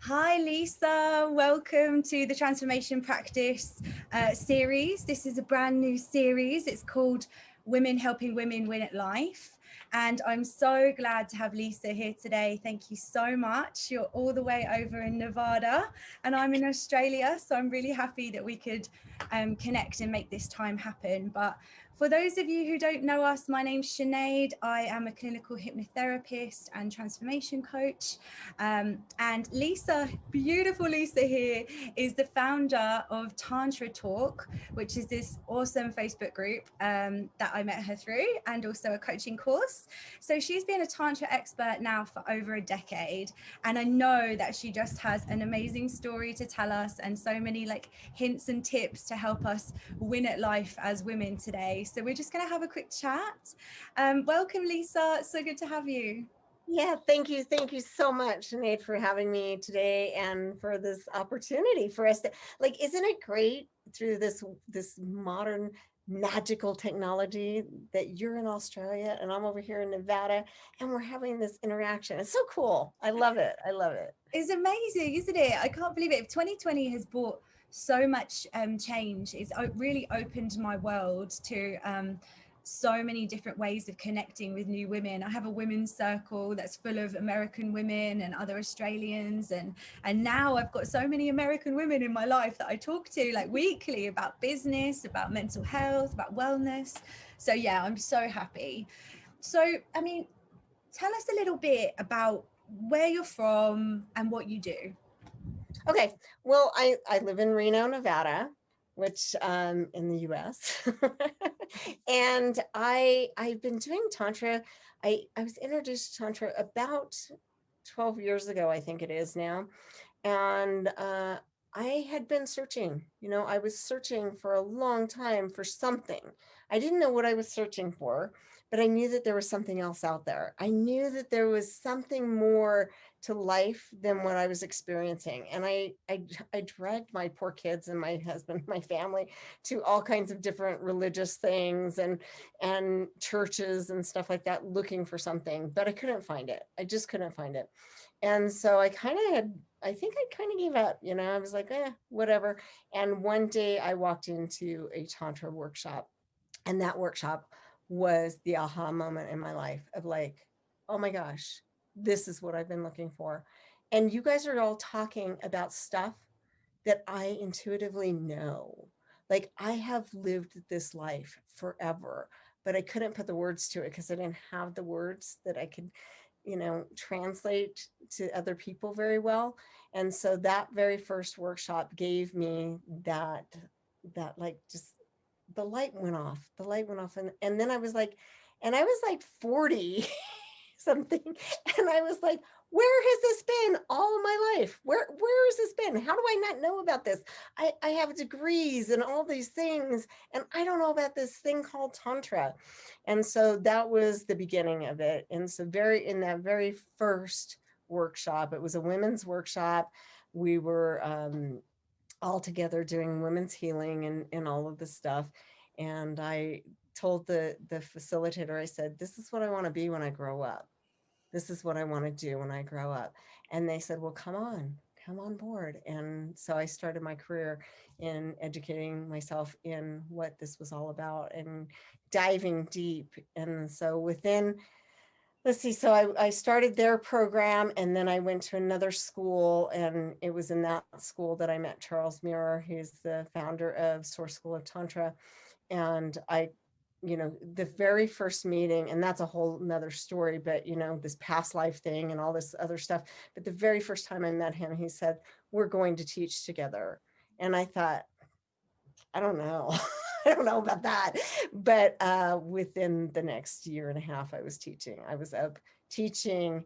Hi, Lisa. Welcome to the Transformation Practice series. This is a brand new series. It's called Women Helping Women Win at Life. And I'm so glad to have Lisa here today. Thank you so much. You're all the way over in Nevada, and I'm in Australia. So I'm really happy that we could connect and make this time happen. But for those of you who don't know us, my name's Sinead. I am a clinical hypnotherapist and transformation coach. And Lisa, beautiful Lisa here, is the founder of Tantra Talk, which is this awesome Facebook group that I met her through, and also a coaching course. So she's been a Tantra expert now for over a decade. And I know that she just has an amazing story to tell us and so many hints and tips to help us win at life as women today. So we're just going to have a quick chat. Welcome, Lisa. So good to have you. Yeah, thank you. Thank you so much, Sinead, for having me today and for this opportunity for us to isn't it great through this modern magical technology that you're in Australia and I'm over here in Nevada and we're having this interaction. It's so cool. I love it. I love it. It's amazing, isn't it? I can't believe it. 2020 has brought so much change. It's really opened my world to so many different ways of connecting with new women. I have a women's circle that's full of American women and other Australians, and now I've got so many American women in my life that I talk to weekly about business, about mental health, about wellness. So yeah, I'm so happy. So I mean, tell us a little bit about where you're from and what you do. Okay. Well, I live in Reno, Nevada, which in the US. And I've been doing Tantra. I was introduced to Tantra about 12 years ago, I think it is now. And I had been searching, I was searching for a long time for something. I didn't know what I was searching for, but I knew that there was something else out there. I knew that there was something more to life than what I was experiencing. And I dragged my poor kids and my husband, my family to all kinds of different religious things and churches and stuff like that, looking for something, but I couldn't find it. I just couldn't find it. And so I think I kind of gave up, I was like, whatever. And one day I walked into a Tantra workshop, and that workshop was the aha moment in my life of oh my gosh, this is what I've been looking for. And you guys are all talking about stuff that I intuitively know. I have lived this life forever, but I couldn't put the words to it because I didn't have the words that I could translate to other people very well. And so that very first workshop gave me that just the light went off. And then and I was 40 something. And I was like, where has this been all my life? Where has this been? How do I not know about this? I have degrees and all these things, and I don't know about this thing called Tantra. And so that was the beginning of it. And so in that very first workshop, it was a women's workshop. We were all together doing women's healing and all of this stuff. And I told the facilitator, I said, this is what I want to be when I grow up. This is what I want to do when I grow up. And they said, well, come on board. And so I started my career in educating myself in what this was all about and diving deep. And so let's see, so I started their program, and then I went to another school, and it was in that school that I met Charles Muir. He's the founder of Source School of Tantra. And the very first meeting, and that's a whole nother story, but this past life thing and all this other stuff. But the very first time I met him, he said, we're going to teach together. And I thought, I don't know. I don't know about that. But within the next year and a half, I was teaching. I was up teaching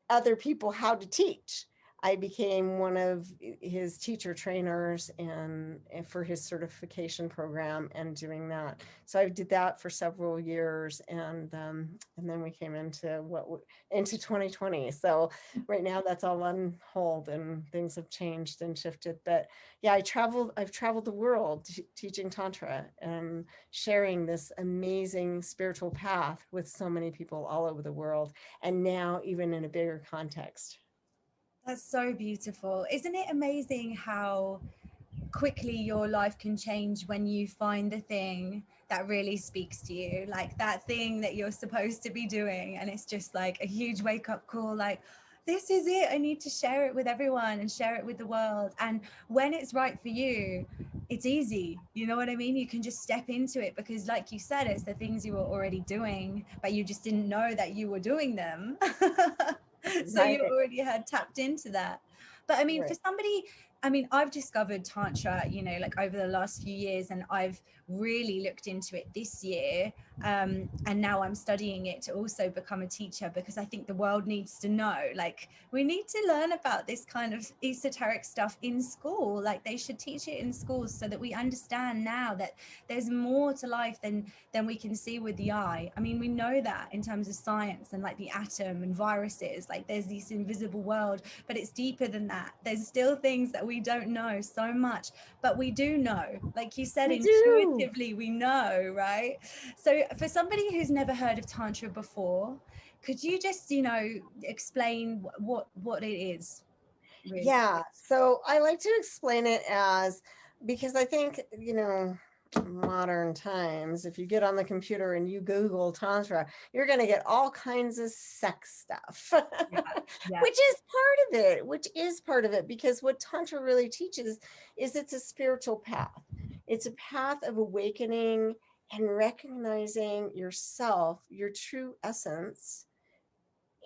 other people how to teach. I became one of his teacher trainers and for his certification program and doing that. So I did that for several years, and then we came into into 2020. So right now that's all on hold and things have changed and shifted. But yeah, I've traveled the world teaching Tantra and sharing this amazing spiritual path with so many people all over the world, and now even in a bigger context. That's so beautiful. Isn't it amazing how quickly your life can change when you find the thing that really speaks to you, like that thing that you're supposed to be doing, and it's just like a huge wake up call, like this is it, I need to share it with everyone and share it with the world. And when it's right for you, it's easy, you know what I mean? You can just step into it because, like you said, it's the things you were already doing, but you just didn't know that you were doing them. So Right. you already had tapped into that. But I mean, for Right. somebody, I mean, I've discovered Tantra, you know, like over the last few years, and I've really looked into it this year. And now I'm studying it to also become a teacher, because I think the world needs to know, like, we need to learn about this kind of esoteric stuff in school. Like, they should teach it in schools so that we understand now that there's more to life than we can see with the eye. I mean, we know that in terms of science and like the atom and viruses, like there's this invisible world, but it's deeper than that. There's still things that we don't know so much, but we do know, like you said, We do. intuitively we know, right? So for somebody who's never heard of Tantra before, could you just, you know, explain what it is really? Yeah. So I like to explain it as, because I think, modern times, if you get on the computer and you Google Tantra, you're going to get all kinds of sex stuff, Yeah, yeah. which is part of it, because what Tantra really teaches is it's a spiritual path. It's a path of awakening and recognizing yourself, your true essence,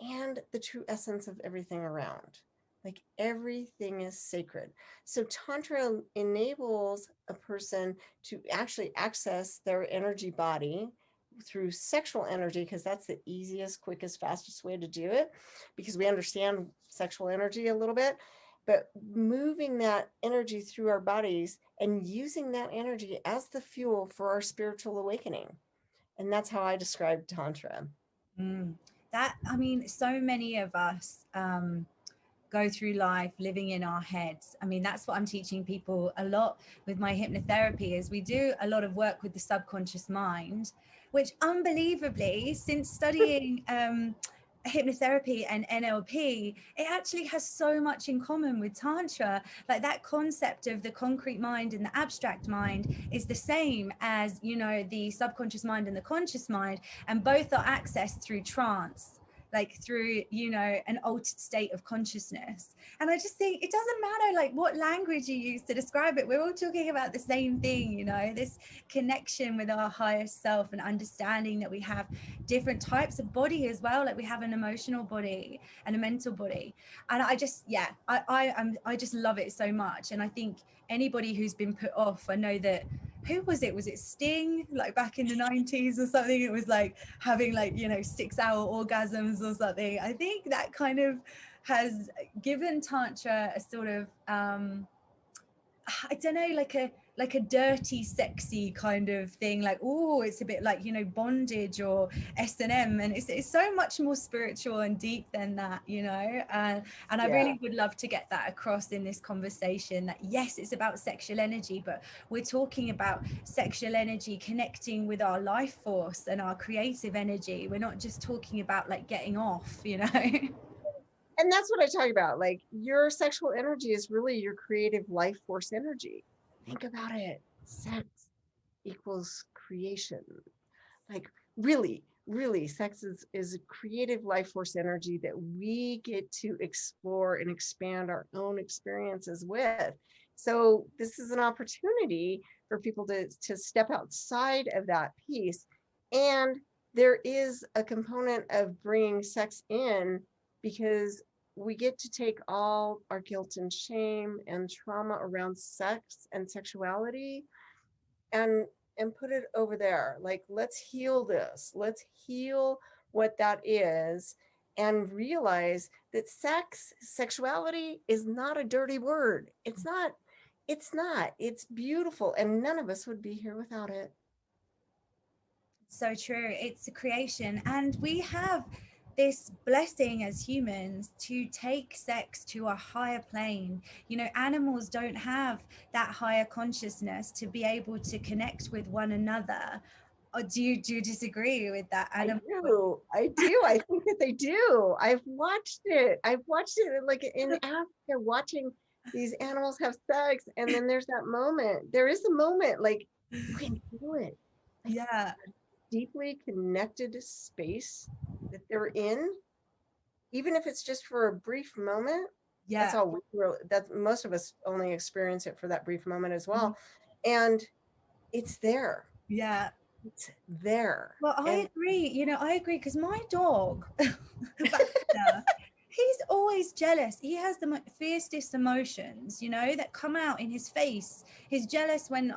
and the true essence of everything around. Like, everything is sacred. So Tantra enables a person to actually access their energy body through sexual energy, because that's the easiest, quickest, fastest way to do it, because we understand sexual energy a little bit. But moving that energy through our bodies and using that energy as the fuel for our spiritual awakening. And that's how I describe Tantra. Mm. That, I mean, so many of us go through life living in our heads. I mean, that's what I'm teaching people a lot with my hypnotherapy, is we do a lot of work with the subconscious mind, which unbelievably, since studying hypnotherapy and NLP, it actually has so much in common with Tantra. Like, that concept of the concrete mind and the abstract mind is the same as, you know, the subconscious mind and the conscious mind, and both are accessed through trance, like through, you know, an altered state of consciousness. And I just think it doesn't matter like what language you use to describe it, we're all talking about the same thing, you know, this connection with our higher self and understanding that we have different types of body as well. Like, we have an emotional body and a mental body. And I just, yeah, I just love it so much. And I think anybody who's been put off, I know that, who was it Sting, like back in the 90s or something, it was like having like, you know, 6-hour orgasms or something. I think that kind of has given Tantra a sort of I don't know, like a dirty, sexy kind of thing. Like, oh, it's a bit like, you know, bondage or S&M, and it's so much more spiritual and deep than that, you know. And I Yeah. really would love to get that across in this conversation. That yes, it's about sexual energy, but we're talking about sexual energy connecting with our life force and our creative energy. We're not just talking about like getting off, you know. And that's what I talk about. Like, your sexual energy is really your creative life force energy. Think about it. Sex equals creation. Like, really, sex is a creative life force energy that we get to explore and expand our own experiences with. So this is an opportunity for people to step outside of that piece. And there is a component of bringing sex in, because we get to take all our guilt and shame and trauma around sex and sexuality and put it over there. Like, let's heal this. Let's heal what that is, and realize that sexuality is not a dirty word. It's beautiful, and none of us would be here without it. So true. It's a creation. And we have this blessing as humans to take sex to a higher plane. You know, animals don't have that higher consciousness to be able to connect with one another Do you disagree with that I animal? do. I do. I think that they do. I've watched it. I've watched it like in Africa, watching these animals have sex. And then there's that moment. There is a moment like you can feel it. Like Yeah, deeply connected space that they're in, even if it's just for a brief moment. That's yeah, all we really, that most of us only experience it for that brief moment as mhm, well. And it's there. yeah. It's there. Well, I And agree. I agree because my dog, Baxter, he's always jealous. He has the fiercest emotions, that come out in his face. He's jealous when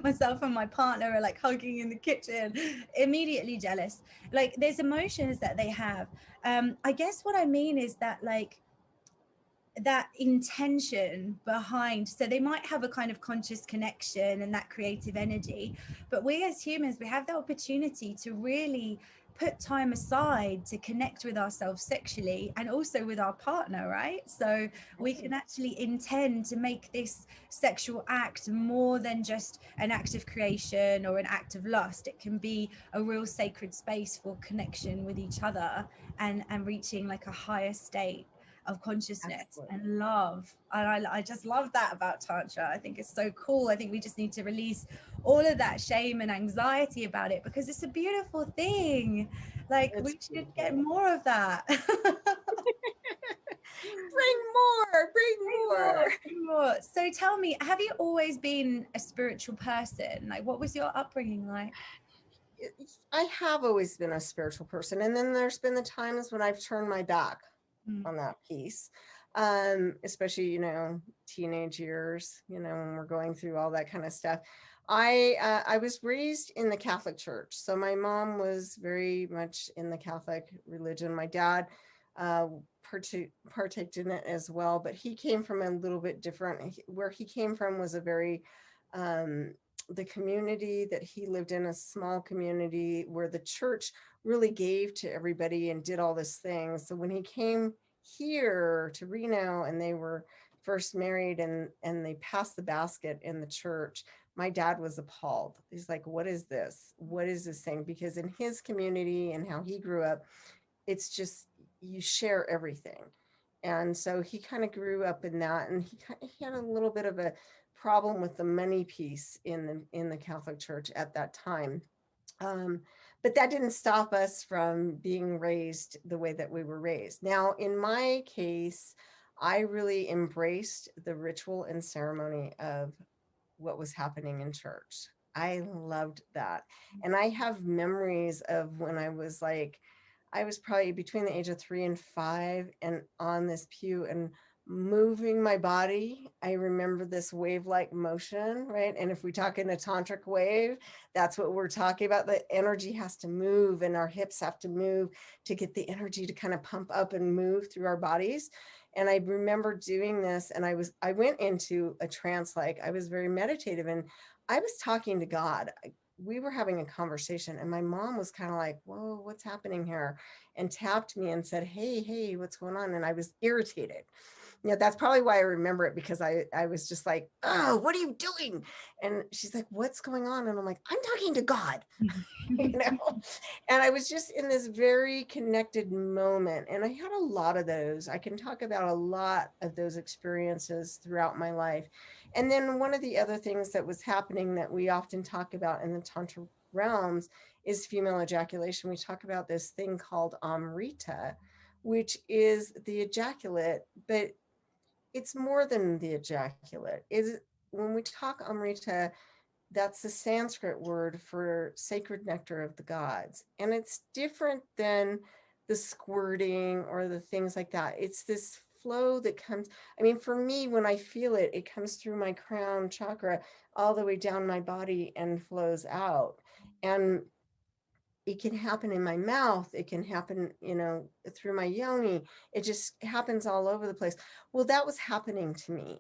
myself and my partner are like hugging in the kitchen, immediately jealous. Like there's emotions that they have. I guess what I mean is that like that intention behind, so they might have a kind of conscious connection and that creative energy, but we as humans, we have the opportunity to really put time aside to connect with ourselves sexually and also with our partner, right? So we can actually intend to make this sexual act more than just an act of creation or an act of lust. It can be a real sacred space for connection with each other and reaching like a higher state of consciousness absolutely. and love. And I just love that about Tantra. I think it's so cool. I think we just need to release all of that shame and anxiety about it because it's a beautiful thing. Like It's we should get beautiful. more of that. Bring more, bring Bring more, more. bring more. So tell me, have you always been a spiritual person? Like what was your upbringing like? I have always been a spiritual person. And then there's been the times when I've turned my back Mm, on that piece. Especially, teenage years, when we're going through all that kind of stuff. I was raised in the Catholic Church. So my mom was very much in the Catholic religion. My dad uh, partaked in it as well, but he came from a little bit different. Where he came from was a very um, the community that he lived in, a small community where the church really gave to everybody and did all this thing. So when he came here to Reno and they were first married and they passed the basket in the church, my dad was appalled. He's like, what is this? What is this thing? Because in his community and how he grew up, it's just you share everything. And so he kind of grew up in that, and he had a little bit of a problem with the money piece in the Catholic Church at that time. Um, but that didn't stop us from being raised the way that we were raised. Now, in my case, I really embraced the ritual and ceremony of what was happening in church. I loved that. And I have memories of when I was probably between the age of 3 and 5 and on this pew and moving my body. I remember this wave-like motion, right? And if we talk in a tantric wave, that's what we're talking about. The energy has to move and our hips have to move to get the energy to kind of pump up and move through our bodies. And I remember doing this and I went into a trance, like I was very meditative and I was talking to God. We were having a conversation and my mom was kind of like, whoa, what's happening here? And tapped me and said, hey, what's going on? And I was irritated. That's probably why I remember it, because I was just like, oh, what are you doing? And she's like, what's going on? And I'm like, I'm talking to God. you know and I was just in this very connected moment, and I had a lot of those. I can talk about a lot of those experiences throughout my life. And then one of the other things that was happening that we often talk about in the tantra realms is female ejaculation. We talk about this thing called amrita, which is the ejaculate, but it's more than the ejaculate. Is when we talk amrita, that's the Sanskrit word for sacred nectar of the gods. And it's different than the squirting or the things like that. It's this flow that comes. I mean, for me, when I feel it, it comes through my crown chakra all the way down my body and flows out. And it can happen in my mouth. It can happen, through my yoni. It just happens all over the place. Well, that was happening to me.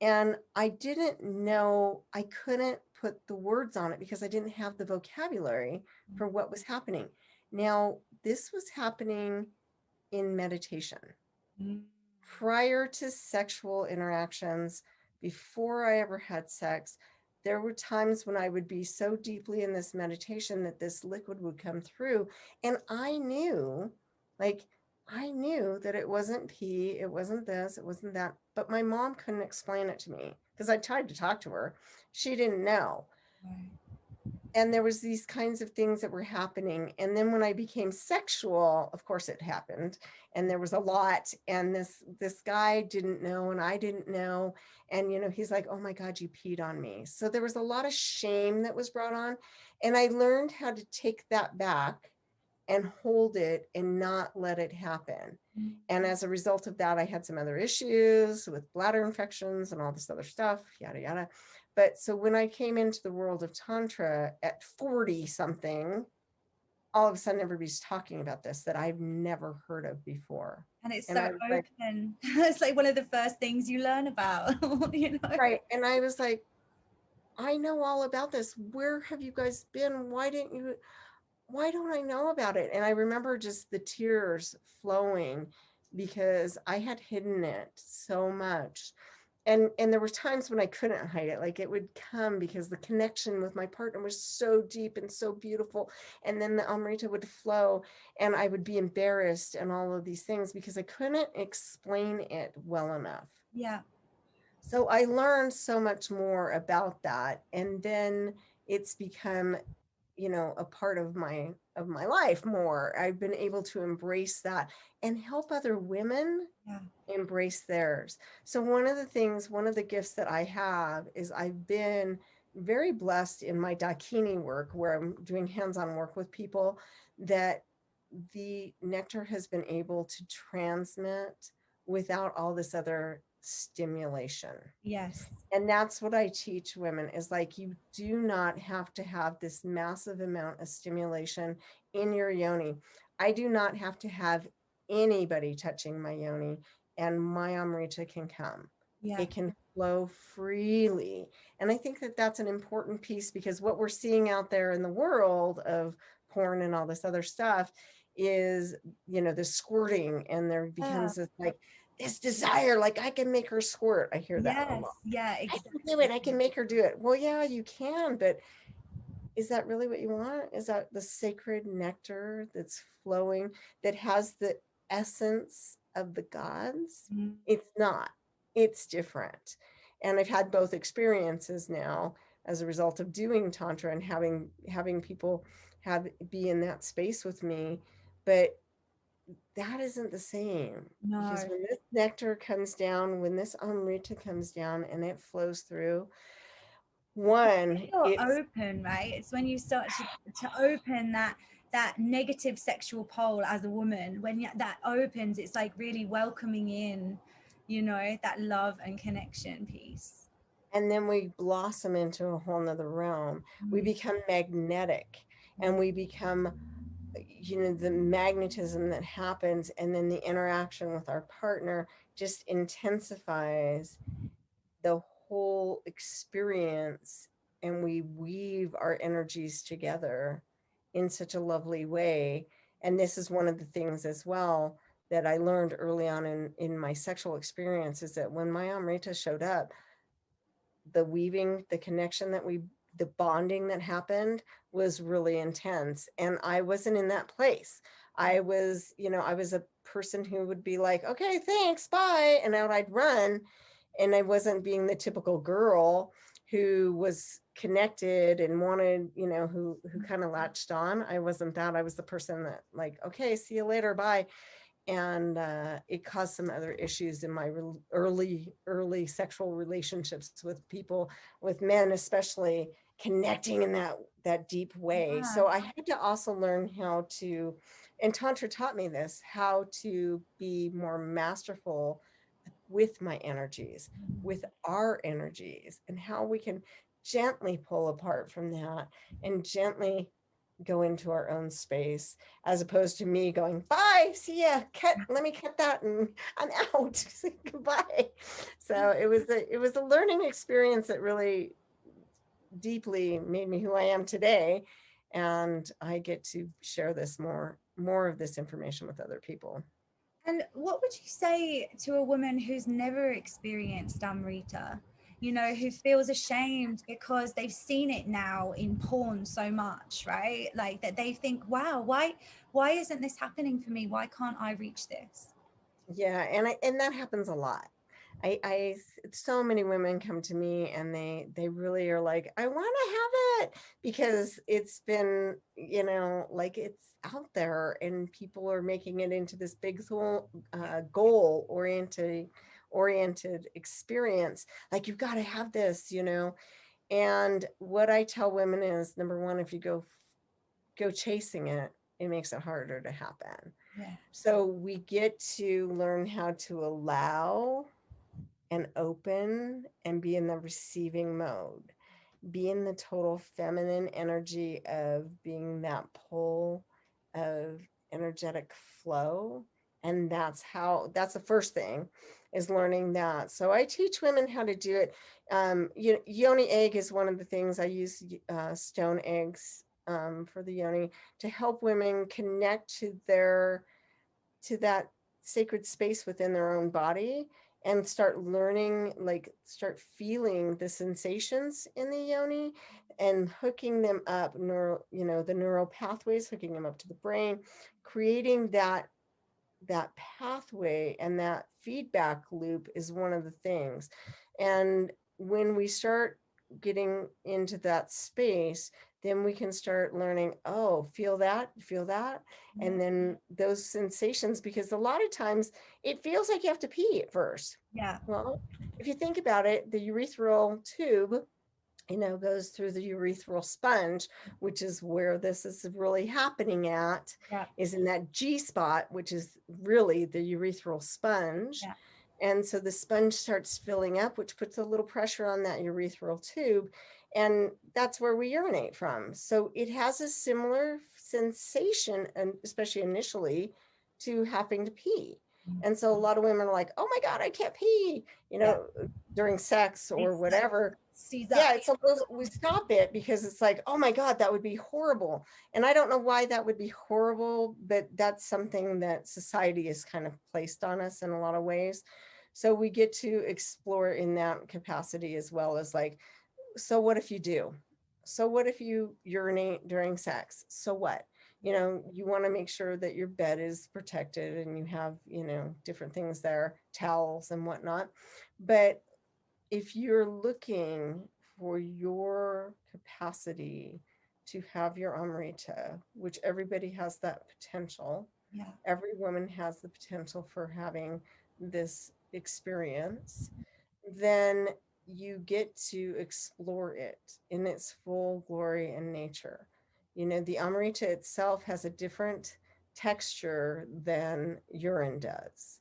And I didn't know, I couldn't put the words on it because I didn't have the vocabulary for what was happening. Now, this was happening in meditation mm, prior to sexual interactions, before I ever had sex. there were times when I would be so deeply in this meditation that this liquid would come through. And I knew, like, I knew that it wasn't pee, it wasn't this, it wasn't that. But my mom couldn't explain it to me because I tried to talk to her. She didn't know. Right. And there was these kinds of things that were happening. And then when I became sexual, of course it happened, and there was a lot, and this guy didn't know and I didn't know, and he's like, oh my god, you peed on me. So there was a lot of shame that was brought on, and I learned how to take that back and hold it and not let it happen. And as a result of that, I had some other issues with bladder infections and all this other stuff, yada yada. But so when I came into the world of Tantra at 40 something, all of a sudden everybody's talking about this that I've never heard of before. And it's And so I was like, open. It's like one of the first things you learn about, right. And I was like, I know all about this. Where have you guys been? Why don't I know about it? And I remember just the tears flowing because I had hidden it so much. And there were times when I couldn't hide it. Like, it would come because the connection with my partner was so deep and so beautiful. And then the Amrita would flow and I would be embarrassed and all of these things because I couldn't explain it well enough. Yeah. So I learned so much more about that. And then it's become, a part of my life more. I've been able to embrace that and help other women embrace theirs. So one of the gifts that I have is I've been very blessed in my Dakini work, where I'm doing hands-on work with people, that the nectar has been able to transmit without all this other stimulation. Yes. And that's what I teach women, is like, you do not have to have this massive amount of stimulation in your yoni. I do not have to have anybody touching my yoni, and my Amrita can come. Yeah. It can flow freely. And I think that that's an important piece, because what we're seeing out there in the world of porn and all this other stuff is, the squirting, and there becomes this desire, like, I can make her squirt. I hear that a lot. Yeah, I exactly. can do it. I can make her do it. Well, yeah, you can, but is that really what you want? Is that the sacred nectar that's flowing, that has the essence of the gods? Mm. It's not. It's different. And I've had both experiences now as a result of doing Tantra and having people be in that space with me. But that isn't the same. No. Because when this nectar comes down, when this Amrita comes down and it flows through, it's open, right? It's when you start to open that negative sexual pole as a woman. When that opens, it's like really welcoming in, that love and connection piece. And then we blossom into a whole nother realm. We become magnetic, and we become, the magnetism that happens, and then the interaction with our partner just intensifies the whole experience, and we weave our energies together in such a lovely way. And this is one of the things as well that I learned early on in my sexual experience, is that when my Amrita showed up, the weaving, the connection the bonding that happened was really intense. And I wasn't in that place. I was a person who would be like, okay, thanks, bye. And out I'd run. And I wasn't being the typical girl who was connected and wanted, who kind of latched on. I wasn't that. I was the person that, like, okay, see you later, bye. And it caused some other issues in my early sexual relationships with people, with men especially, connecting in that deep way. So I had to also learn how to, and Tantra taught me this, how to be more masterful with my energies, with our energies, and how we can gently pull apart from that and gently go into our own space, as opposed to me going, bye, see ya, let me cut that and I'm out. Goodbye. So it was a learning experience that really deeply made me who I am today. And I get to share this more of this information with other people. And what would you say to a woman who's never experienced Amrita? you know, who feels ashamed because they've seen it now in porn so much, right? Like that they think, wow, why isn't this happening for me? Why can't I reach this? Yeah, and that happens a lot. So many women come to me and they really are like, I want to have it because it's been, like it's out there and people are making it into this big goal oriented experience. Like you've got to have this. And what I tell women is, number one, if you go chasing it, it makes it harder to happen. Yeah. So we get to learn how to allow and open and be in the receiving mode, be in the total feminine energy of being that pull of energetic flow. And that's the first thing, is learning that. So I teach women how to do it. Yoni egg is one of the things I use, stone eggs for the yoni, to help women connect to that sacred space within their own body and start learning, like start feeling the sensations in the yoni and hooking them up, the neural pathways, hooking them up to the brain, creating that pathway, and that feedback loop is one of the things. And when we start getting into that space, then we can start learning, oh, feel that. And then those sensations, because a lot of times it feels like you have to pee at first. Yeah. Well, if you think about it, the urethral tube, goes through the urethral sponge, which is where this is really happening at, is in that G spot, which is really the urethral sponge. Yeah. And so the sponge starts filling up, which puts a little pressure on that urethral tube. And that's where we urinate from. So it has a similar sensation, and especially initially, to having to pee. And so a lot of women are like, oh my God, I can't pee, during sex or whatever. Yeah, it's almost, we stop it because it's like, oh my God, that would be horrible. And I don't know why that would be horrible, but that's something that society has kind of placed on us in a lot of ways. So we get to explore in that capacity, as well as like, so what if you do? So what if you urinate during sex? So what? You want to make sure that your bed is protected and you have, different things there, towels and whatnot. But if you're looking for your capacity to have your Amrita, which everybody has that potential, every woman has the potential for having this experience, then you get to explore it in its full glory and nature. The Amrita itself has a different texture than urine does.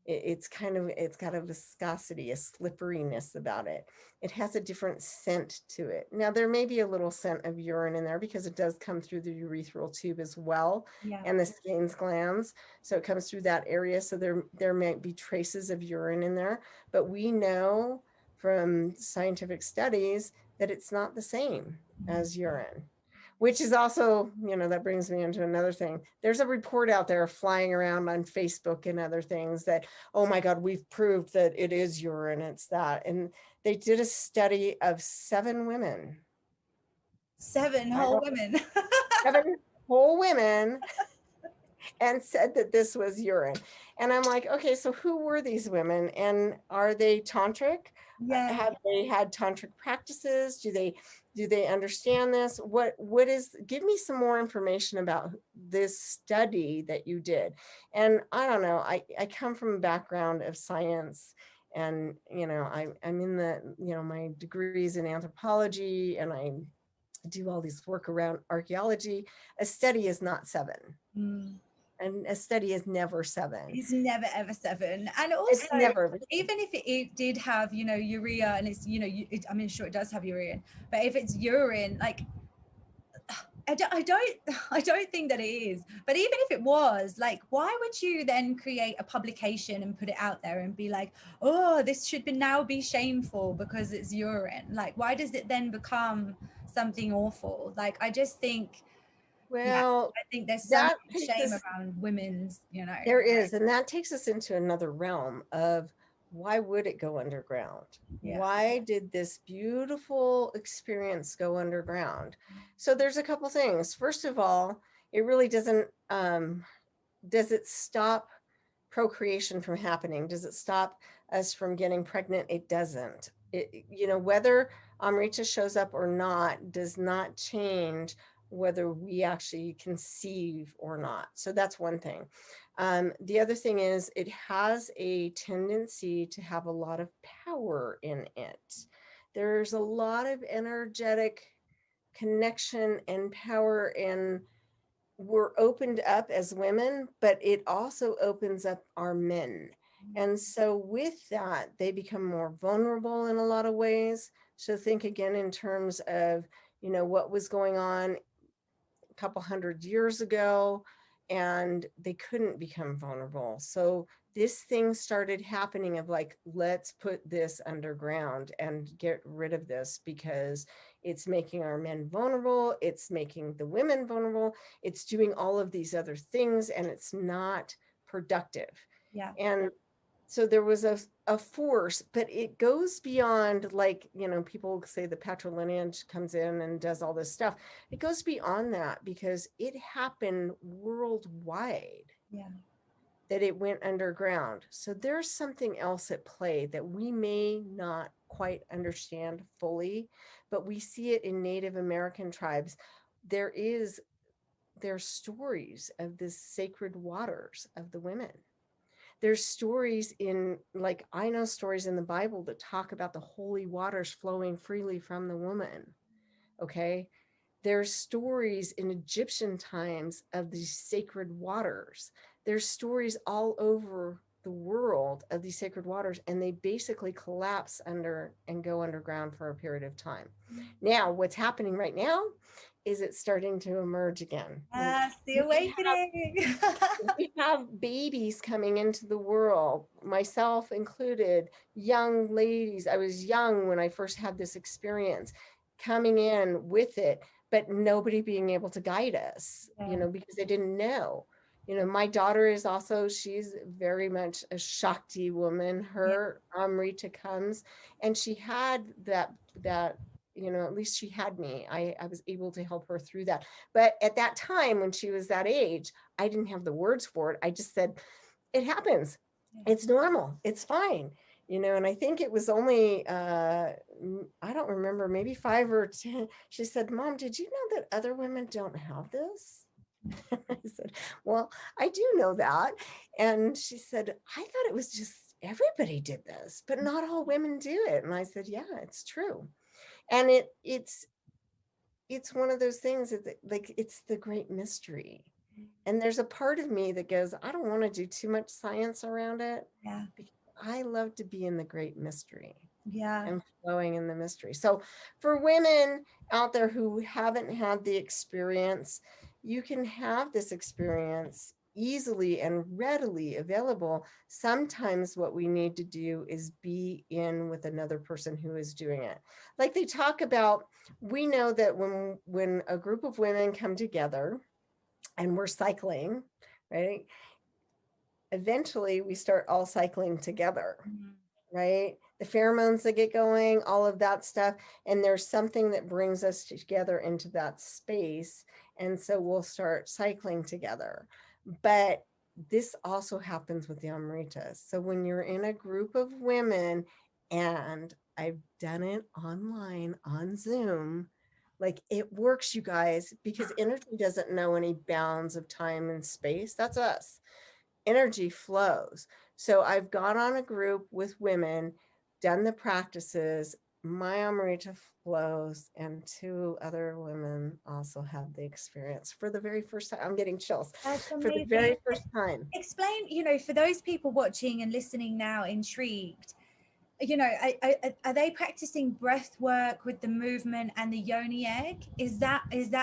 It's got a viscosity, a slipperiness about it. It has a different scent to it. Now, there may be a little scent of urine in there because it does come through the urethral tube as well, and the Skene's glands. So it comes through that area. So there might be traces of urine in there, but we know from scientific studies that it's not the same as urine. Which is also, that brings me into another thing. There's a report out there flying around on Facebook and other things that, oh my God, we've proved that it is urine, it's that. And they did a study of 7 women. 7 whole women. 7 whole women, and said that this was urine. And I'm like, okay, so who were these women? And are they tantric? Have they had tantric practices? Do they understand this? Give me some more information about this study that you did. And I don't know, I come from a background of science, and I'm in my degrees in anthropology, and I do all these work around archaeology. A study is not 7. And a study is never 7. It's never ever 7. And also, even if it did have, urea, and it's, I'm sure it does have urine, but if it's urine, like, I don't think that it is. But even if it was, like, why would you then create a publication and put it out there and be like, oh, this should now be shameful because it's urine? Like, why does it then become something awful? Like, I just think, I think there's so much shame around women's, There is, and that takes us into another realm of why would it go underground? Yeah. Why did this beautiful experience go underground? So there's a couple things. First of all, it really doesn't, does it stop procreation from happening? Does it stop us from getting pregnant? It doesn't. Whether Amrita shows up or not does not change whether we actually conceive or not. So that's one thing. The other thing is it has a tendency to have a lot of power in it. There's a lot of energetic connection and power, and we're opened up as women, but it also opens up our men. And so with that, they become more vulnerable in a lot of ways. So think again in terms of, what was going on a couple hundred years ago, and they couldn't become vulnerable. So this thing started happening of like, let's put this underground and get rid of this because it's making our men vulnerable. It's making the women vulnerable. It's doing all of these other things, and it's not productive. Yeah. And so there was a force, but it goes beyond, like, people say the patrilineage comes in and does all this stuff. It goes beyond that because it happened worldwide. Yeah. That it went underground. So there's something else at play that we may not quite understand fully, but we see it in Native American tribes. There's stories of this sacred waters of the women. There's stories like, I know stories in the Bible that talk about the holy waters flowing freely from the woman. Okay. There's stories in Egyptian times of these sacred waters. There's stories all over the world of these sacred waters, and they basically collapse under and go underground for a period of time. Now, what's happening right now is it's starting to emerge again. The awakening. We have babies coming into the world, myself included, young ladies. I was young when I first had this experience, coming in with it, but nobody being able to guide us, because they didn't know. My daughter is also, she's very much a Shakti woman. Her Amrita comes, and she had that, at least she had me. I was able to help her through that. But at that time, when she was that age, I didn't have the words for it. I just said, it happens. It's normal. It's fine. And I think it was only, I don't remember, maybe 5 or 10. She said, Mom, did you know that other women don't have this? I said, well, I do know that. And she said, I thought it was just everybody did this, but not all women do it. And I said, yeah, it's true. And it's one of those things that, like, it's the great mystery. And there's a part of me that goes, I don't want to do too much science around it. Yeah. Because I love to be in the great mystery. Yeah. And flowing in the mystery. So for women out there who haven't had the experience, you can have this experience easily and readily available. Sometimes what we need to do is be in with another person who is doing it. Like they talk about, we know that when a group of women come together and we're cycling, right? Eventually we start all cycling together, right? The pheromones that get going, all of that stuff. And there's something that brings us together into that space. And so we'll start cycling together. But this also happens with the Amritas. So when you're in a group of women, and I've done it online on Zoom, like it works, you guys, because energy doesn't know any bounds of time and space. That's us. Energy flows. So I've got on a group with women, done the practices. My Amrita flows, and 2 other women also have the experience for the very first time. I'm getting chills. That's For amazing. the very first time. Explain, for those people watching and listening now, intrigued, are they practicing breath work with the movement and the yoni egg? Is that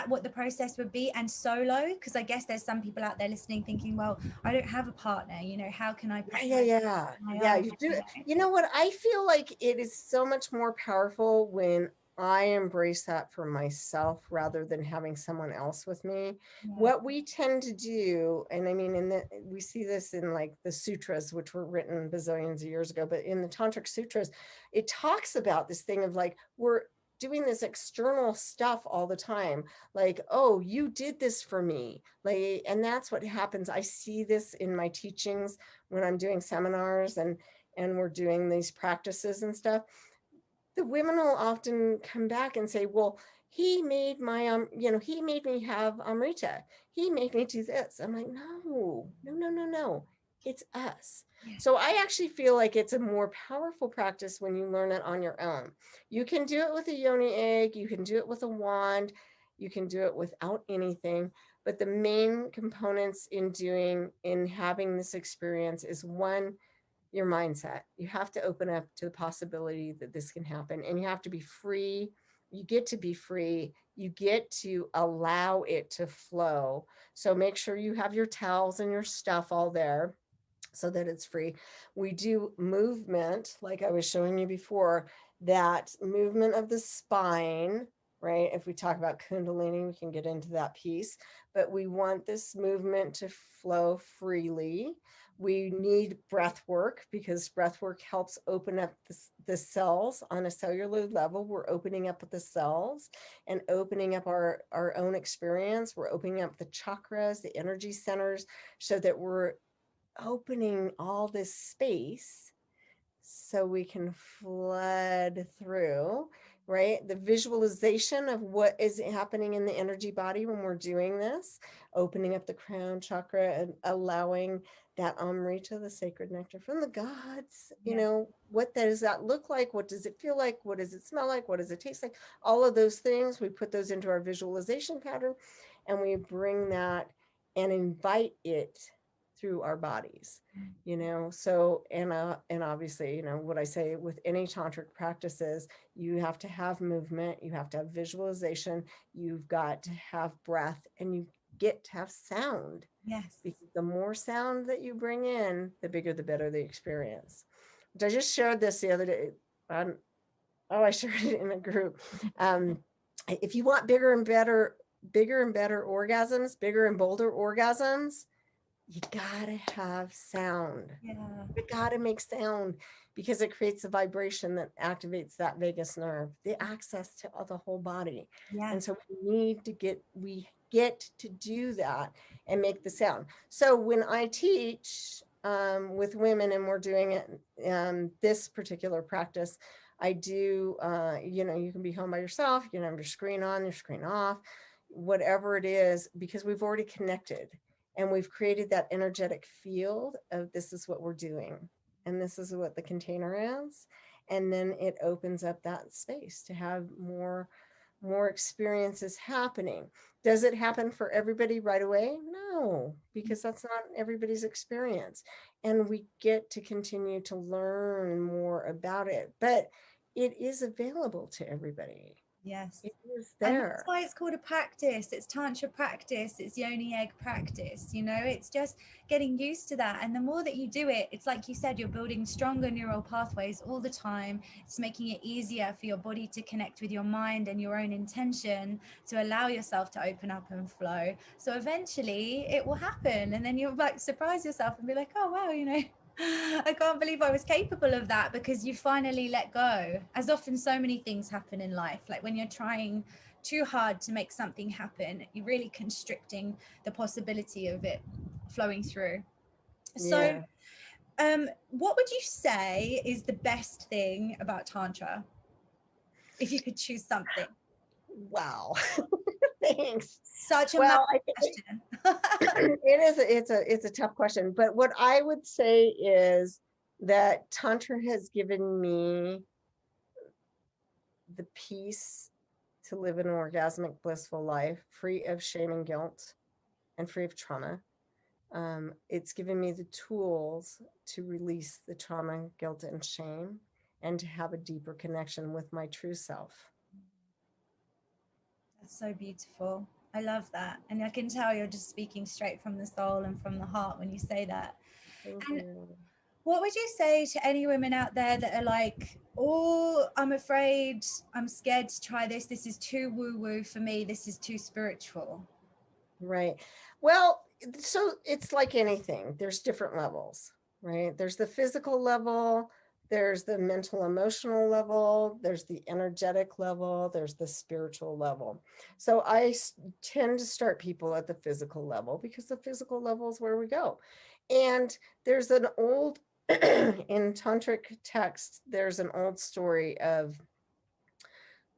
what the process would be? And solo? Because I guess there's some people out there listening thinking, well, I don't have a partner, how can I practice? Yeah. You do. You know what? I feel like it is so much more powerful when I embrace that for myself rather than having someone else with me. Yeah. What we tend to do, and I mean, we see this in like the sutras, which were written bazillions of years ago, but in the Tantric sutras, it talks about this thing of like, we're doing this external stuff all the time. Like, oh, you did this for me. Like, and that's what happens. I see this in my teachings when I'm doing seminars and we're doing these practices and stuff. The women will often come back and say, well, he made my he made me have amrita, he made me do this. I'm like, no, no, no, no, no, it's us. Yeah. So I actually feel like it's a more powerful practice when you learn it on your own. You can do it with a yoni egg, you can do it with a wand, you can do it without anything, but the main components in having this experience is, one, your mindset. You have to open up to the possibility that this can happen, and you have to be free. You get to be free. You get to allow it to flow. So make sure you have your towels and your stuff all there so that it's free. We do movement, like I was showing you before, that movement of the spine, right? If we talk about Kundalini, we can get into that piece, but we want this movement to flow freely. We need breath work because breath work helps open up the cells on a cellular level. We're opening up the cells and opening up our own experience. We're opening up the chakras, the energy centers, so that we're opening all this space so we can flood through, right? The visualization of what is happening in the energy body when we're doing this, opening up the crown chakra and allowing that Amrita, the sacred nectar from the gods, Yeah. what does that look like? What does it feel like? What does it smell like? What does it taste like? All of those things, we put those into our visualization pattern and we bring that and invite it through our bodies. So and obviously, what I say with any tantric practices, you have to have movement, you have to have visualization, you've got to have breath, and you get to have sound, Yes. because the more sound that you bring in, the bigger the better the experience. Which I just shared this the other day. I shared it in a group. If you want bigger and better orgasms, bigger and bolder orgasms, you gotta have sound. Yeah. You gotta make sound, because it creates a vibration that activates that vagus nerve, the access to the whole body. And Yes. so we get to do that and make the sound. So when I teach with women and we're doing it, this particular practice, I do, you can be home by yourself, you can have your screen on, your screen off, whatever it is, because we've already connected. And we've created that energetic field of, this is what we're doing. And this is what the container is. And then it opens up that space to have more experiences happening. Does it happen for everybody right away? No, because that's not everybody's experience. And we get to continue to learn more about it. But it is available to everybody. Yes. It is And that's there. why it's called a practice. It's tantra practice. It's yoni egg practice. It's just getting used to that. And the more that you do it, it's like you said, you're building stronger neural pathways all the time. It's making it easier for your body to connect with your mind and your own intention to allow yourself to open up and flow. So eventually it will happen. And then you'll like surprise yourself and be like, oh, wow, I can't believe I was capable of that, because you finally let go. As often so many things happen in life, like when you're trying too hard to make something happen, you're really constricting the possibility of it flowing through. So Yeah. what would you say is the best thing about Tantra, if you could choose something? Wow. Thanks. Such a massive Well, I think question. it's a tough question, but what I would say is that Tantra has given me the peace to live an orgasmic, blissful life, free of shame and guilt and free of trauma. It's given me the tools to release the trauma, guilt, and shame, and to have a deeper connection with my true self. That's so beautiful. I love that. And I can tell you're just speaking straight from the soul and from the heart when you say that. Thank And you. What would you say to any women out there that are like, oh, I'm afraid, I'm scared to try this. This is too woo-woo for me. This is too spiritual. Right. Well, so it's like anything, there's different levels, right? There's the physical level, there's the mental emotional level, there's the energetic level, there's the spiritual level. So I tend to start people at the physical level because the physical level is where we go. And there's an old, in Tantric text, there's an old story of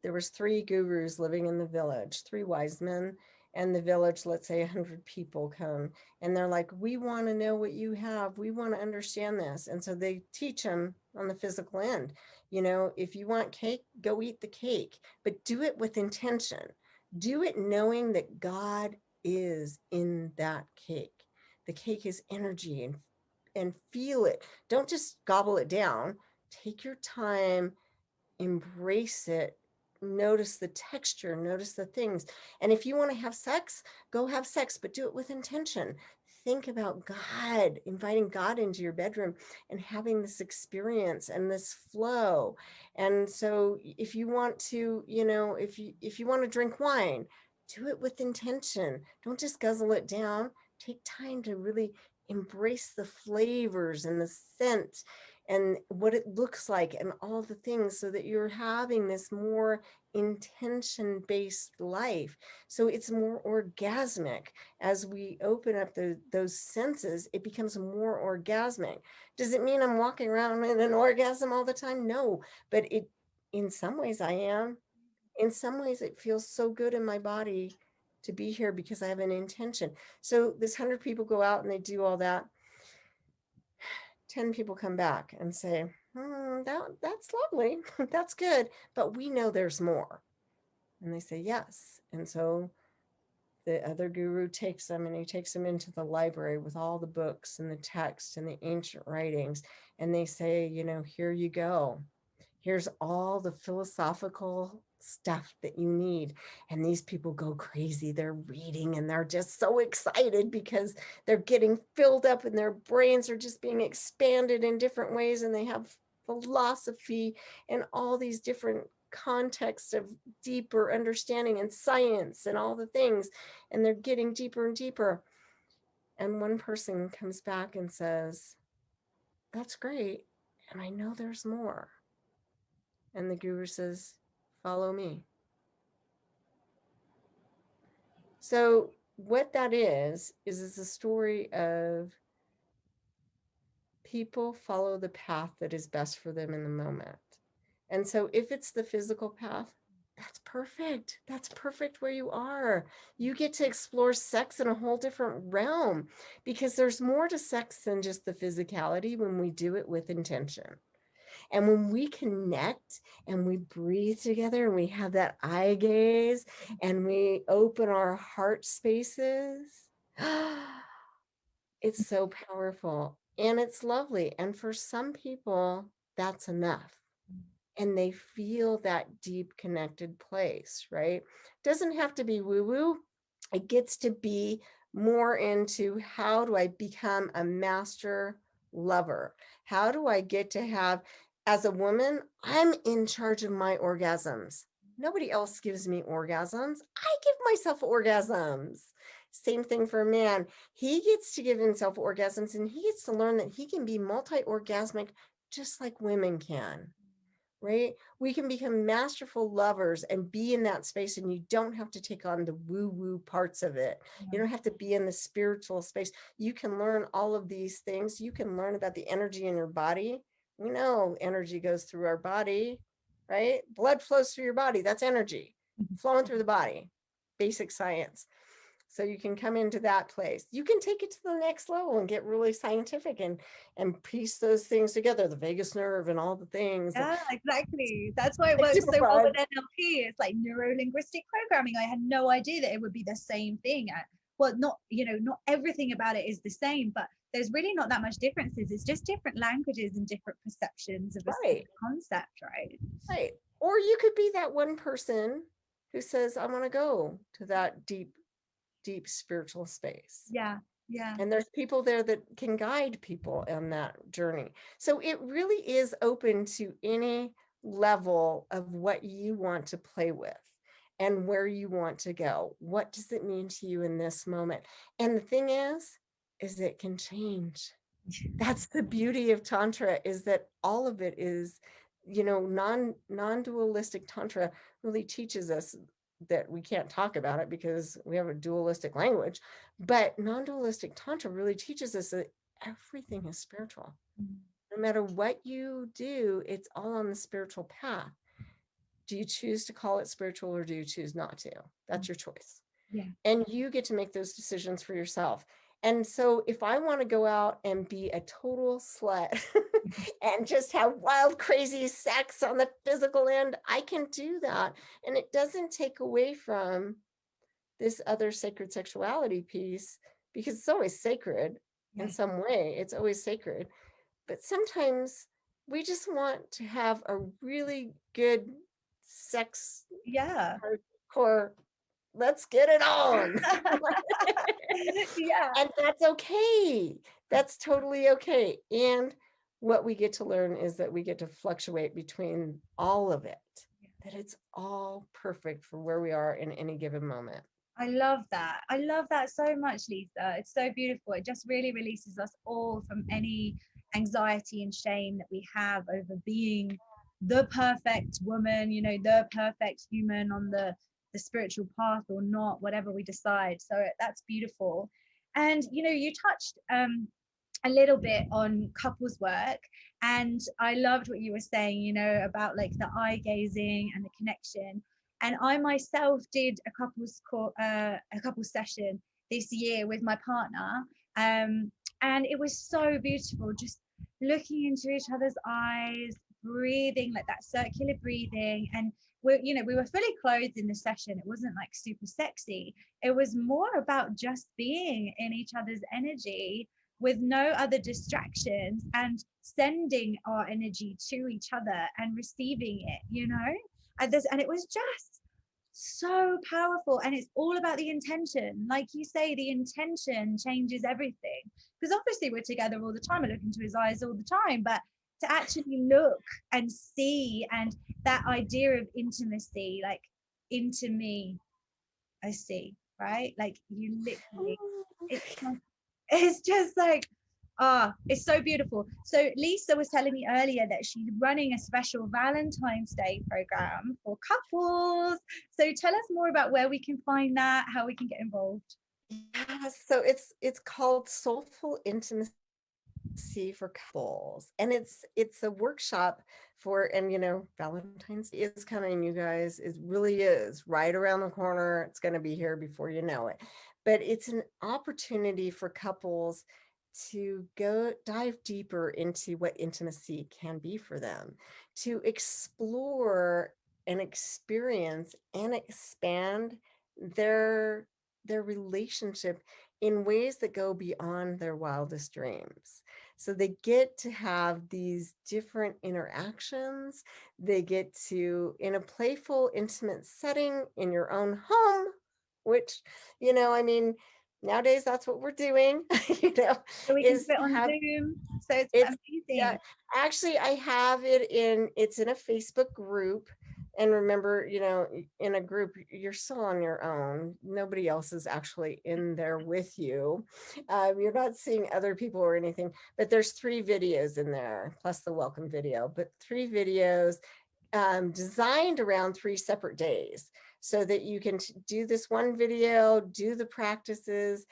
there was 3 gurus living in the village, 3 wise men, and the village, let's say 100 people come, and they're like, we want to know what you have, we want to understand this. And so they teach them on the physical end, you know, if you want cake, go eat the cake, but do it with intention. Do it knowing that God is in that cake. The cake is energy, and feel it. Don't just gobble it down. Take your time, embrace it, notice the texture, notice the things. And if you want to have sex, go have sex, but do it with intention. Think about God, inviting God into your bedroom and having this experience and this flow. And so if you want to, you know, if you want to drink wine, do it with intention. Don't just guzzle it down. Take time to really embrace the flavors and the scent and what it looks like and all the things, so that you're having this more intention-based life. So it's more orgasmic. As we open up those senses, it becomes more orgasmic. Does it mean I'm walking around in an orgasm all the time? No, but it, in some ways I am. In some ways it feels so good in my body to be here because I have an intention. So this 100 people go out and they do all that. 10 people come back and say, that's lovely, that's good, but we know there's more. And they say, yes. And so the other guru takes them, and he takes them into the library with all the books and the text and the ancient writings. And they say, you know, here you go. Here's all the philosophical stuff that you need. And these people go crazy. They're reading and they're just so excited because they're getting filled up and their brains are just being expanded in different ways. And they have philosophy and all these different contexts of deeper understanding and science and all the things. And they're getting deeper and deeper. And one person comes back and says, that's great. And I know there's more. And the guru says, follow me. So what that is a story of people follow the path that is best for them in the moment. And so if it's the physical path, that's perfect. That's perfect where you are. You get to explore sex in a whole different realm, because there's more to sex than just the physicality when we do it with intention. And when we connect and we breathe together and we have that eye gaze and we open our heart spaces, it's so powerful and it's lovely. And for some people, that's enough. And they feel that deep connected place, right? Doesn't have to be woo-woo. It gets to be more into, how do I become a master lover? How do I get to have, as a woman, I'm in charge of my orgasms. Nobody else gives me orgasms. I give myself orgasms. Same thing for a man. He gets to give himself orgasms, and he gets to learn that he can be multi-orgasmic just like women can. Right? We can become masterful lovers and be in that space, and you don't have to take on the woo-woo parts of it. You don't have to be in the spiritual space. You can learn all of these things. You can learn about the energy in your body. We know energy goes through our body, right? Blood flows through your body. That's energy flowing through the body. Basic science. So you can come into that place. You can take it to the next level and get really scientific and piece those things together, the vagus nerve and all the things. Yeah, exactly. That's why it works so well with NLP. It's like neuro-linguistic programming. I had no idea that it would be the same thing. Well, not, you know, not everything about it is the same, but there's really not that much differences. It's just different languages and different perceptions of a concept, right? Right. Or you could be that one person who says, I want to go to that deep spiritual space. Yeah. Yeah. And there's people there that can guide people on that journey. So it really is open to any level of what you want to play with and where you want to go. What does it mean to you in this moment? And the thing is it can change. That's the beauty of Tantra, is that all of it is, non-dualistic Tantra really teaches us that we can't talk about it because we have a dualistic language, but non-dualistic Tantra really teaches us that everything is spiritual. No matter what you do, it's all on the spiritual path. Do you choose to call it spiritual or do you choose not to? That's your choice. Yeah. And you get to make those decisions for yourself. And so if I want to go out and be a total slut and just have wild, crazy sex on the physical end, I can do that. And it doesn't take away from this other sacred sexuality piece, because it's always sacred in some way. It's always sacred. But sometimes we just want to have a really good sex Yeah. hardcore, let's get it on. Yeah. And that's okay. That's totally okay. And what we get to learn is that we get to fluctuate between all of it, that it's all perfect for where we are in any given moment. I love that. I love that so much, Lisa. It's so beautiful. It just really releases us all from any anxiety and shame that we have over being the perfect woman, the perfect human on the spiritual path or not, whatever we decide. So that's beautiful. And you touched a little bit on couples work, and I loved what you were saying, about like the eye gazing and the connection. And I myself did a couples session this year with my partner, and it was so beautiful, just looking into each other's eyes, breathing like that circular breathing. And we were fully clothed in the session. It wasn't like super sexy. It was more about just being in each other's energy with no other distractions, and sending our energy to each other and receiving it, and it was just so powerful. And it's all about the intention. Like you say, the intention changes everything, because obviously we're together all the time, I look into his eyes all the time, but to actually look and see, and that idea of intimacy, like, into me I see, right? Like, you literally, it's just like, it's so beautiful. So Lisa was telling me earlier that she's running a special Valentine's Day program for couples. So tell us more about where we can find that, how we can get involved. Yeah, so it's called Soulful Intimacy for Couples, and it's a workshop for, and Valentine's Day is coming, you guys. It really is right around the corner. It's going to be here before you know it. But it's an opportunity for couples to go dive deeper into what intimacy can be for them, to explore and experience and expand their relationship in ways that go beyond their wildest dreams. So they get to have these different interactions. They get to, in a playful, intimate setting in your own home, which, I mean, nowadays that's what we're doing, So we can is fit to on have, Zoom. So it's it's, yeah, amazing. actually I have it's in a Facebook group. And remember, in a group, you're still on your own. Nobody else is actually in there with you. You're not seeing other people or anything, but there's 3 videos in there, plus the welcome video, but 3 videos designed around 3 separate days, so that you can do this one video, do the practices,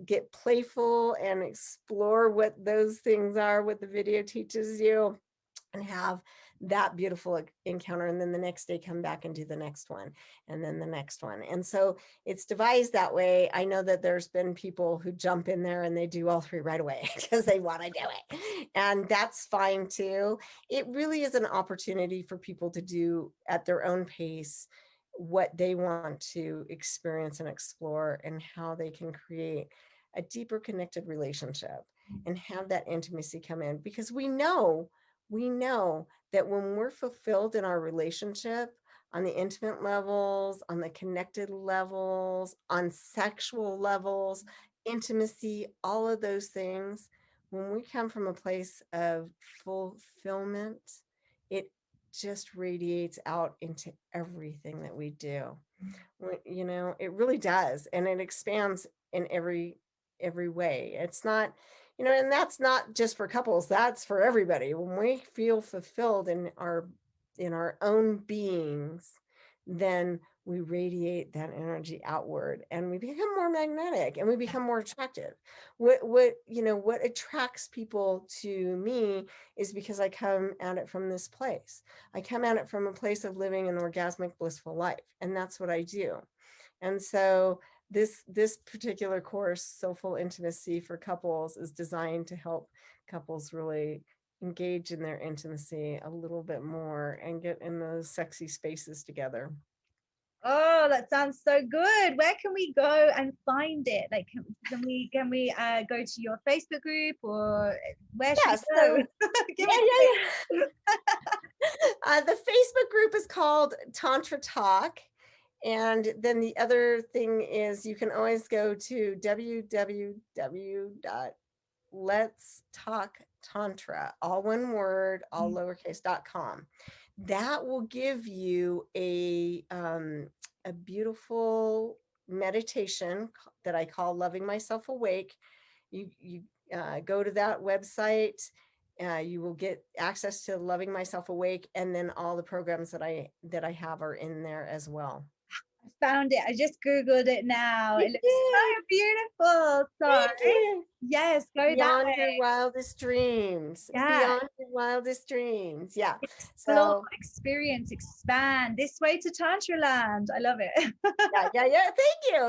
get playful and explore what those things are, what the video teaches you, and have that beautiful encounter. And then the next day come back and do the next one, and then the next one. And so it's devised that way. I know that there's been people who jump in there and they do all 3 right away because they want to do it, and that's fine too. It really is an opportunity for people to do at their own pace what they want to experience and explore, and how they can create a deeper connected relationship and have that intimacy come in. Because we know that when we're fulfilled in our relationship, on the intimate levels, on the connected levels, on sexual levels, intimacy, all of those things, when we come from a place of fulfillment, it just radiates out into everything that we do. You know, it really does, and it expands in every way. It's not, you know, and that's not just for couples, that's for everybody. When we feel fulfilled in our own beings, then we radiate that energy outward, and we become more magnetic, and we become more attractive. What attracts people to me is because I come at it from this place. I come at it from a place of living an orgasmic blissful life, and that's what I do. And so this particular course, Soulful Intimacy for Couples, is designed to help couples really engage in their intimacy a little bit more and get in those sexy spaces together. Oh, that sounds so good. Where can we go and find it? Like, can we go to your Facebook group, or where should we go? The Facebook group is called Tantra Talk. And then the other thing is you can always go to www.letstalktantra, all one word, all lowercase.com. That will give you a beautiful meditation that I call Loving Myself Awake. You go to that website. You will get access to Loving Myself Awake, and then all the programs that I have are in there as well. Found it. I just Googled it now. It looks so beautiful. So yes, go Beyond that way. Your Wildest Dreams. Yeah. Beyond Your Wildest Dreams. Yeah. Explore, experience, expand. This way to Tantra land. I love it. Yeah.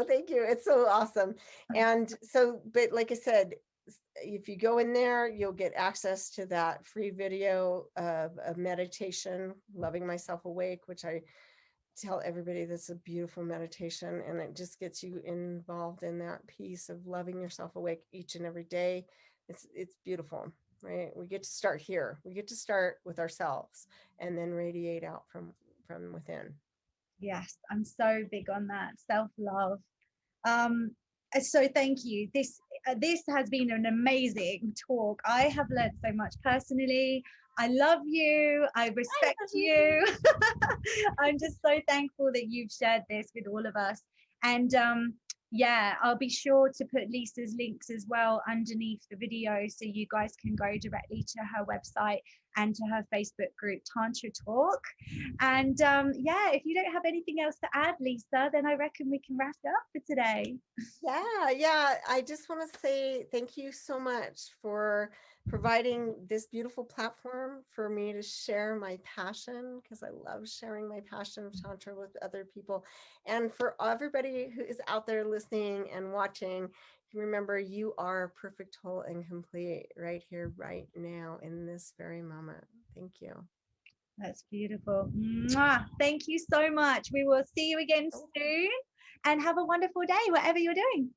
Thank you. It's so awesome. And so, but like I said, if you go in there, you'll get access to that free video of meditation, Loving Myself Awake, which I tell everybody that's a beautiful meditation, and it just gets you involved in that piece of loving yourself awake each and every day. It's beautiful, right? We get to start here. We get to start with ourselves and then radiate out from within. Yes, I'm so big on that. Self-love. So thank you. This has been an amazing talk. I have learned so much personally. I love you. I respect you. I'm just so thankful that you've shared this with all of us. And yeah, I'll be sure to put Lisa's links as well underneath the video, so you guys can go directly to her website and to her Facebook group, Tantra Talk. And yeah, if you don't have anything else to add, Lisa, then I reckon we can wrap it up for today. Yeah. I just want to say thank you so much for providing this beautiful platform for me to share my passion, because I love sharing my passion of Tantra with other people. And for everybody who is out there listening and watching, remember, you are perfect, whole, and complete right here, right now, in this very moment. Thank you. That's beautiful. Mwah. Thank you so much. We will see you again soon, and have a wonderful day, whatever you're doing.